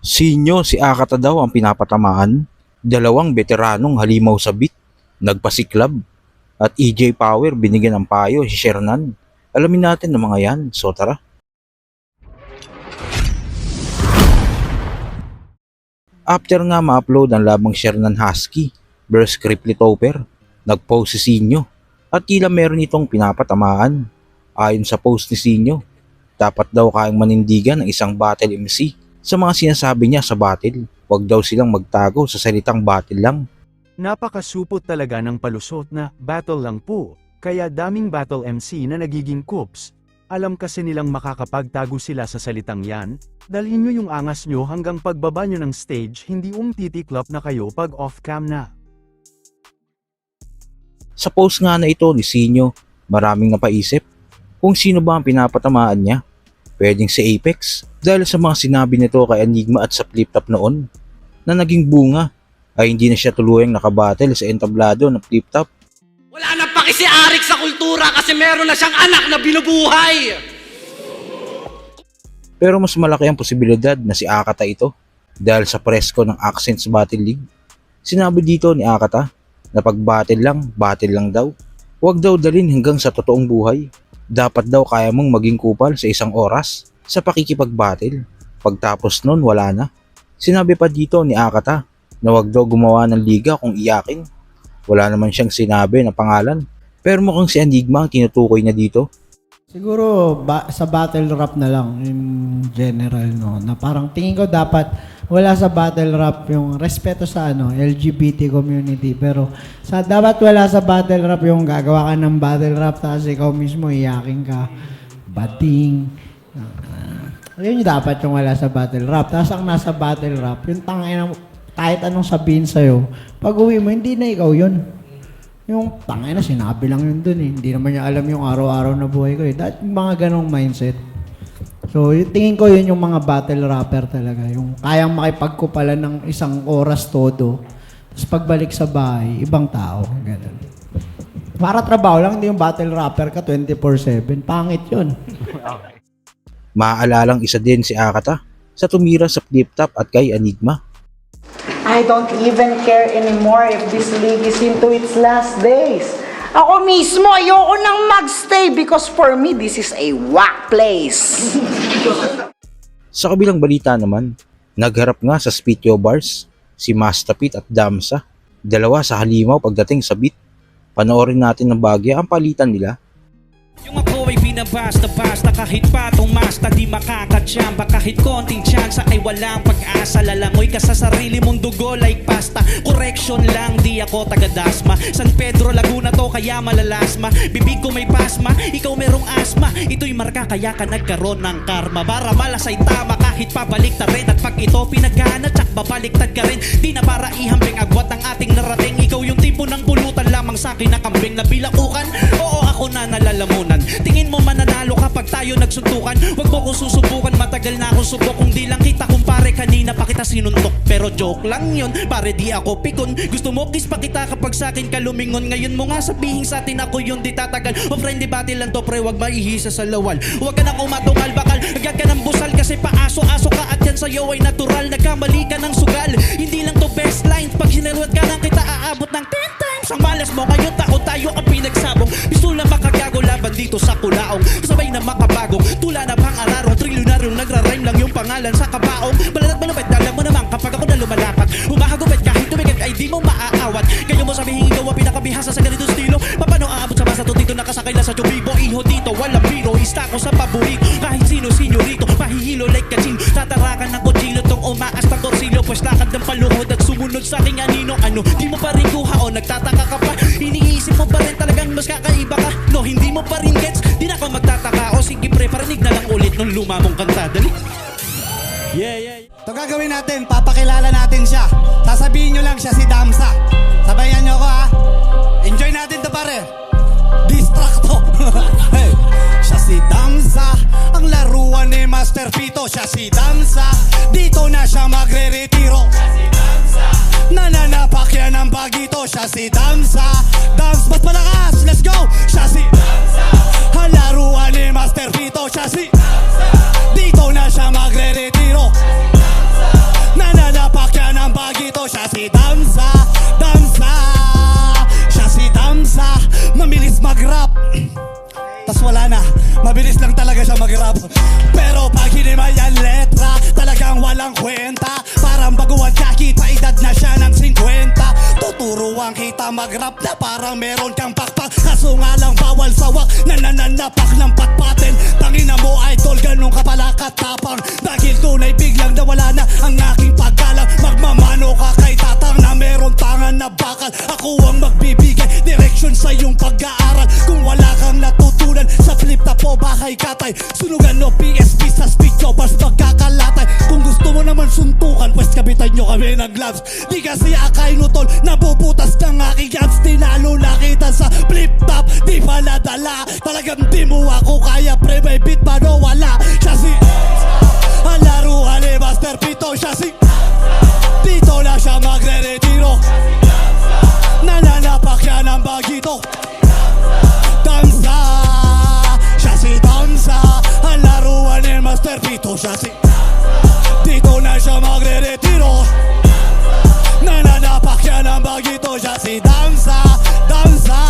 Sinyo si Akata daw ang pinapatamaan, dalawang veteranong halimaw sa beat, nagpasiklab, at EJ Power binigyan ng payo si Shernan. Alamin natin ng mga yan, so tara. After nga ma-upload ang labang Shernan Husky vs Cripply Topper, nag-post si Sinyo at tila meron itong pinapatamaan. Ayon sa post ni Sinyo, dapat daw kayang manindigan ng isang battle MC sa mga sinasabi niya sa battle. Huwag daw silang magtago sa salitang battle lang. Napakasupot talaga ng palusot na battle lang po, kaya daming battle MC na nagiging coops. Alam kasi nilang makakapagtago sila sa salitang yan, dalhin nyo yung angas nyo hanggang pagbaba nyo ng stage, hindi titiklop na kayo pag off-cam na. Sa post nga na ito ni Sinyo, maraming napaisip kung sino ba ang pinapatamaan niya. Pwedeng si Apex dahil sa mga sinabi nito kay Enigma at sa Flip Top noon na naging bunga ay hindi na siya tuluyang nakabattle sa entablado ng Flip Top. Wala nang paki si Arik sa kultura kasi meron na siyang anak na binubuhay. Pero mas malaki ang posibilidad na si Akata ito dahil sa presko ng Accents Battle League. Sinabi dito ni Akata na pag battle lang daw. Huwag daw dalhin hanggang sa totoong buhay. Dapat daw kaya mong maging kupal sa isang oras sa pakikipag-battle. Pagtapos nun wala na. Sinabi pa dito ni Akata na huwag daw gumawa ng liga kung iyakin. Wala naman siyang sinabi na pangalan. Pero mukhang si Enigma ang tinutukoy niya dito. Siguro sa battle rap na lang in general, no, na parang tingin ko dapat wala sa battle rap yung respeto sa LGBT community, pero dapat wala sa battle rap yung gagawa ka ng battle rap tapos ikaw mismo iyakin ka, bating. Yun yung dapat yung wala sa battle rap. Tapos ang nasa battle rap, yung tangina kahit anong sabihin sa'yo, pag uwi mo, hindi na ikaw yun. Yung tangina sinabi lang yun dun eh. Hindi naman niya alam yung araw-araw na buhay ko eh. Dahil mga ganong mindset. So, yung tingin ko yun yung mga battle rapper talaga. Yung kayang makipagkupalan ng isang oras todo. Tapos pagbalik sa bahay, ibang tao. Ganun. Para trabaho lang, hindi yung battle rapper ka 24/7. Pangit yun. Maaalalang isa din si Akata sa tumira sa Flip Top at kay Enigma. I don't even care anymore if this league is into its last days. Ako mismo, ayoko nang magstay because for me, this is a whack place. Sa kabilang balita naman, nagharap nga sa Spityo Bars si Mastapit at Damsa. Dalawa sa halimaw pagdating sa beat. Panoorin natin ng bagya ang palitan nila. Yung ako ay binabasta-basta kahit patong masta di makakatsamba kahit konting tsansa ay walang pag-asa lalangoy ka sa sarili mong dugo like pasta. Correction lang, di ako taga-dasma San Pedro, Laguna to kaya malalasma. Bibig ko may pasma, ikaw merong asma. Ito'y marka kaya ka nagkaroon ng karma. Para malasay tama kahit pabalik ta rin. At pag ito pinagana tsak babaliktad ka rin. Di na para ihambing agwat ang ating narating. Ikaw yung tipo ng pulutan lamang sa'kin na kambing na bilakukan. Oo ako na nalalamunan. Tingin mo mananalo kapag tayo nagsuntukan. Huwag mo kong susubukan, matagal na akong subok. Kung di lang kita kumpare, kanina pa kita sinuntok. Pero joke lang yun, pare di ako pikon. Gusto mo kiss pa kita kapag sa'kin ka lumingon. Ngayon mo nga sabihin sa'tin ako yun di tatagal. O friendly battle lang to pre, huwag maihisa sa lawal. Huwag ka nang umatungal, bakal agad ka ng busal. Kasi paaso-aso ka at yan sa'yo ay natural. Nagkamali ka ng sugal, hindi lang to best line. Pag sinalwat ka lang kita aabot ng 10 times. Ang malas mo, ngayon tao tayo ang pinagsabong. Pistula makagago laban dito sa kulaong. Sabay na makabagong, tula na pang ararong. Trilyonaryong nagra-rhyme lang yung pangalan sa kabaong. Balat at malupit, alam mo naman kapag ako na lumalapat. Humahagupit kahit tumigit ay di mo maaawat. Kayo mo sabihin ikaw ang pinakabihasa sa ganitong estilo. Paano aabot sa masa to dito nakasakay na sa tubibo. Iho dito, walang biro, ista ko sa paborito. Kahit sino sinyorito, pahihilo like kaching. Tatarakan ng kutsilo tong umaas ng korsilo. Pues lakad ng paluhod at sumunod sa aking anino. Ano, di mo pa rin kuha o nagtataka ka pa. Iniisip mo pa rin talagang mas kakaiba ka. No, hindi mo pa rin gets, di na ako magtataka. O sige pre, parinig na lang ulit nung luma mong kanta. Dali. Yeah. Ito gagawin natin, papakilala natin siya. Sasabihin nyo lang siya si Damsa. Sabayan nyo ako ha. Enjoy natin to pare. Distracto. Hey. Siya si Damsa, ang laruan ni Master Pito. Siya si Damsa, dito na siya magre-retiro. Nananapak yan ang bagito. Siya si Damsa, dance mas malakas, let's go. Siya si Damsa, ang laruan ni Master Pito. Siya si Damsa, dito na siya magre-retiro. walang kwenta. Parang baguhan kakita, edad na siya ng 50. Tuturuan kita mag-rap na parang meron kang pakpak. Kaso nga lang bawal sawak, nananapak ng patpatin. Tangina mo idol, ganun ka pala katapang. Dahil tunay biglang nawala na ang aking paggalang. Magmamano ka kay tatang na meron tangan na bakal. Ako ang magbibigay direksyon sa iyong pag-aaral. Kung wala kang natutunan sa flip top o bahay katay, sunugan o PSP sa speech o bas magkakalatay. Kung gusto mo naman suntukan, pwes kabitan nyo kami ng gloves. Di kasi akay nutol, nabubutas ng aking abs. Tinalo na kita sa flip top, di pala dala. Talagang di mo ako kaya pre, may beat ba no wala. Siya si ang laruan ni Master Pito. Siya si dito na siya magre-retiro. Nananapak siya ng bagito. Danza, siya si Danza. Ang laruan ni Master Pito. Siya si dito na siya magre-retiro. Nananapak siya ng bagito. Siya si Danza, Danza.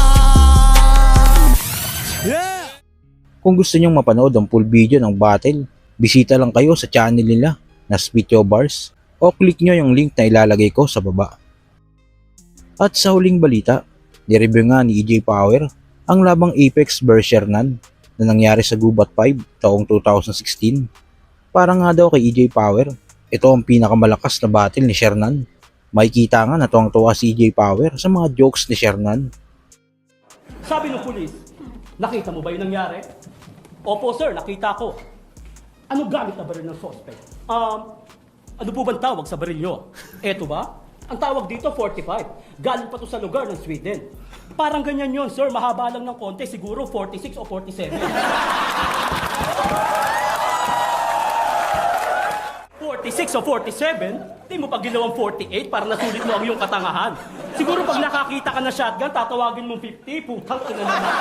Yeah! Kung gusto nyong mapanood ang full video ng battle, bisita lang kayo sa channel nila na Spityo Bars o click nyo yung link na ilalagay ko sa baba. At sa huling balita, nireview nga ni EJ Power ang labang Apex vs Shernan na nangyari sa Gubat 5 taong 2016. Para nga daw kay EJ Power, ito ang pinakamalakas na battle ni Shernan. Makikita nga na tuwang-tuwa si EJ Power sa mga jokes ni Shernan. Sabi ng pulis, nakita mo ba yung nangyari? Opo sir, nakita ko. Ano gamit na baril ng suspect? Ano po bang tawag sa baril nyo? Eto ba? Ang tawag dito 45. Galing pa to sa lugar ng Sweden. Parang ganyan yon sir, mahaba lang ng konti, siguro 46 o 47. 46 o 47, di mo pa ginawang 48 para nasulit mo ang iyong katangahan. Siguro pag nakakita ka ng shotgun, tatawagin mong 50, putang ina naman.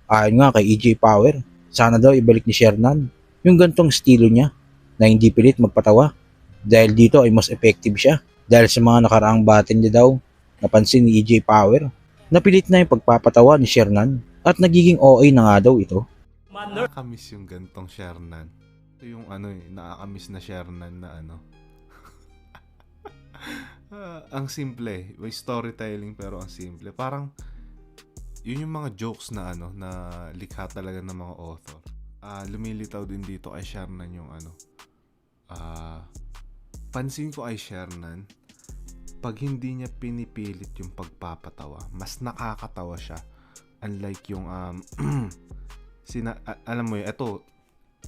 Ayon nga kay EJ Power, sana daw ibalik ni Shernan yung gantong estilo niya na hindi pilit magpatawa dahil dito ay mas effective siya. Dahil sa mga nakaraang battle niya daw, napansin ni EJ Power na pilit na yung pagpapatawa ni Shernan at nagiging OA na nga daw ito. Manner. Nakakamiss yung gantong Shernan. Ito yung nakakamiss na Shernan na ang simple, may storytelling pero ang simple. Parang yun yung mga jokes na na likha talaga ng mga author. Lumilitaw din dito kay Shernan yung pansin ko ay Shernan, pag hindi niya pinipilit yung pagpapatawa, mas nakakatawa siya. Unlike yung alam mo yun, eto,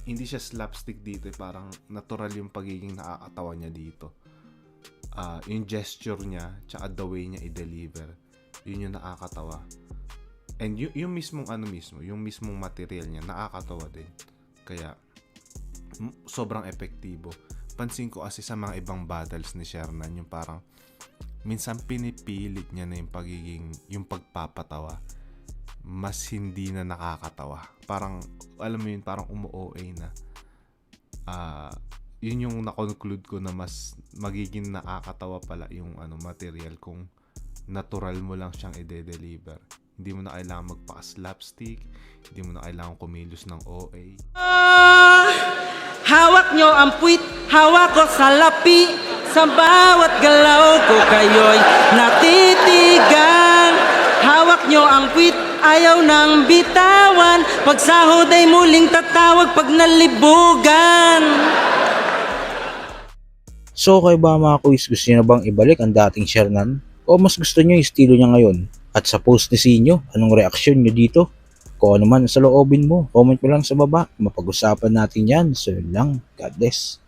hindi siya slapstick dito, parang natural yung pagiging nakakatawa niya dito. Yung gesture niya, tsaka the way niya i-deliver, yun yung nakakatawa. And yung mismong yung mismong material niya, nakakatawa din. Kaya, sobrang epektibo. Pansin ko kasi sa mga ibang battles ni Shernan, yung parang, minsan pinipilit niya na yung pagpapatawa. Mas hindi na nakakatawa. Parang, alam mo yun, parang umu-OA na. Yun yung na-conclude ko na mas magiging nakakatawa pala yung material kung natural mo lang siyang i-deliver. Hindi mo na kailangan magpaka-slapstick, hindi mo na kailangan kumilos ng OA. Hawak nyo ang puwit, hawak ko sa lapi. Sa bawat galaw ko kayo'y natitigan. Hawak nyo ang puwit, ayaw nang bitawan. Pag sahod ay muling tatawag pag nalibugan. So kayo ba mga quiz, gusto nyo na bang ibalik ang dating Shernan? O mas gusto nyo yung estilo niya ngayon? At sa post ni Sinyo, anong reaksyon nyo dito? Kung ano man sa loobin mo, comment mo lang sa baba. Mapag-usapan natin yan. So yun lang. God bless.